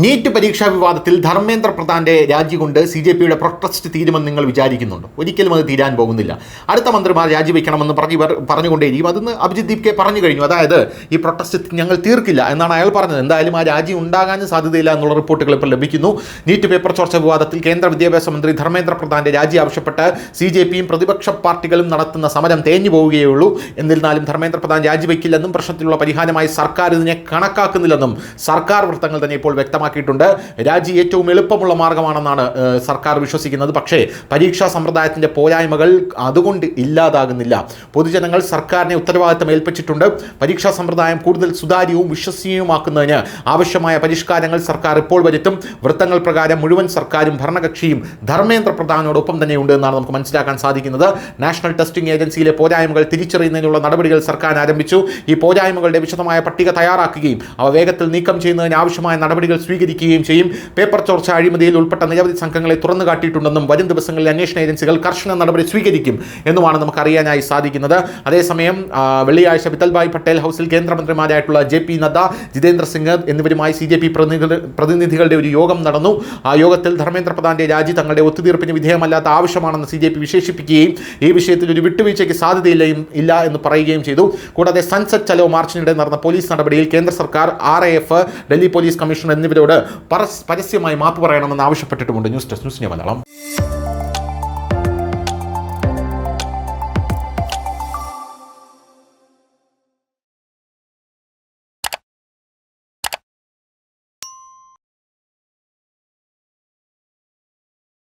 NEET പരീക്ഷാ വിവാദത്തിൽ ധർമ്മേന്ദ്ര പ്രധാന്റെ രാജി കൊണ്ട് CJPയുടെ പ്രൊട്ടസ്റ്റ് തീരുമെന്ന് നിങ്ങൾ വിചാരിക്കുന്നുണ്ടോ? ഒരിക്കലും അത് തീരാൻ പോകുന്നില്ല. അടുത്ത മന്ത്രിമാർ രാജിവെക്കണമെന്ന് പറഞ്ഞുകൊണ്ടേയിരിക്കും. അതെന്ന് അഭിജിത് ദീപ്കെ പറഞ്ഞു കഴിഞ്ഞു. അതായത് ഈ പ്രൊട്ടസ്റ്റ് ഞങ്ങൾ തീർക്കില്ല എന്നാണ് അയാൾ പറഞ്ഞത്. എന്തായാലും ആ രാജി ഉണ്ടാകാനും സാധ്യതയില്ല എന്നുള്ള റിപ്പോർട്ടുകൾ ഇപ്പോൾ ലഭിക്കുന്നു. നീറ്റ് പേപ്പർ ചോർച്ച വിവാദത്തിൽ കേന്ദ്ര വിദ്യാഭ്യാസ മന്ത്രി ധർമ്മേന്ദ്ര പ്രധാന്റെ രാജി ആവശ്യപ്പെട്ട് CJPയും പ്രതിപക്ഷ പാർട്ടികളും നടത്തുന്ന സമരം തേഞ്ഞു പോവുകയുള്ളൂ. എന്നിരുന്നാലും ധർമ്മേന്ദ്ര പ്രധാൻ രാജിവെക്കില്ലെന്നും പ്രശ്നത്തിലുള്ള പരിഹാരമായി സർക്കാർ ഇതിനെ കണക്കാക്കുന്നില്ലെന്നും സർക്കാർ വൃത്തങ്ങൾ തന്നെ ഇപ്പോൾ വ്യക്തമാക്കിയിട്ടുണ്ട്. രാജി ഏറ്റവും എളുപ്പമുള്ള മാർഗമാണെന്നാണ് സർക്കാർ വിശ്വസിക്കുന്നത്. പക്ഷേ പരീക്ഷാ സമ്പ്രദായത്തിന്റെ പോരായ്മകൾ അതുകൊണ്ട് ഇല്ലാതാകുന്നില്ല. പൊതുജനങ്ങൾ സർക്കാരിനെ ഉത്തരവാദിത്തം ഏൽപ്പിച്ചിട്ടുണ്ട്. പരീക്ഷാ സമ്പ്രദായം കൂടുതൽ സുതാര്യവും വിശ്വസനീയവുമാക്കുന്നതിന് ആവശ്യമായ പരിഷ്കാരങ്ങൾ സർക്കാർ ഇപ്പോൾ വരുത്തും. വൃത്തങ്ങൾ പ്രകാരം മുഴുവൻ സർക്കാരും ഭരണകക്ഷിയും ധർമ്മേന്ദ്ര പ്രധാനോടൊപ്പം തന്നെയുണ്ട് എന്നാണ് നമുക്ക് മനസ്സിലാക്കാൻ സാധിക്കുന്നത്. നാഷണൽ ടെസ്റ്റിംഗ് ഏജൻസിയിലെ പോരായ്മകൾ തിരിച്ചറിയുന്നതിനുള്ള നടപടികൾ സർക്കാർ ആരംഭിച്ചു. ഈ പോരായ്മകളുടെ വിശദമായ പട്ടിക തയ്യാറാക്കുകയും അവ വേഗത്തിൽ നീക്കം ചെയ്യുന്നതിന് ആവശ്യമായ നടപടികൾ സ്വീകരിക്കുകയും ചെയ്യും. പേപ്പർ ചോർച്ച അഴിമതിയിൽ ഉൾപ്പെട്ട നിരവധി സംഘങ്ങളെ തുറന്നു കാട്ടിയിട്ടുണ്ടെന്നും വരും ദിവസങ്ങളിൽ അന്വേഷണ ഏജൻസികൾ കർശന നടപടി സ്വീകരിക്കും എന്നുമാണ് നമുക്ക് അറിയാനായി സാധിക്കുന്നത്. അതേസമയം വെള്ളിയാഴ്ച വിത്തൽഭായ് പട്ടേൽ ഹൗസിൽ കേന്ദ്രമന്ത്രിമാരായിട്ടുള്ള JP നദ്ദ, ജിതേന്ദ്ര സിംഗ് എന്നിവരുമായി CJP പ്രതിനിധികളുടെ ഒരു യോഗം നടന്നു. ആ യോഗത്തിൽ ധർമ്മേന്ദ്ര പ്രധാന്റെ രാജി തങ്ങളുടെ ഒത്തുതീർപ്പിന് വിധേയമല്ലാത്ത ആവശ്യമാണെന്ന് CJP വിശേഷിപ്പിക്കുകയും ഈ വിഷയത്തിൽ ഒരു വിട്ടുവീഴ്ചയ്ക്ക് സാധ്യതയില്ല എന്ന് പറയുകയും ചെയ്തു. കൂടാതെ സൺസെറ്റ് ചലോ മാർച്ചിനിടെ നടന്ന പോലീസ് നടപടിയിൽ കേന്ദ്ര സർക്കാർ, RAF, ഡൽഹി പോലീസ് കമ്മീഷണർ എന്നിവരോട് പരസ്യമായി മാപ്പ് പറയണമെന്ന് ആവശ്യപ്പെട്ടിട്ടുമുണ്ട്. News desk news India Malayalam.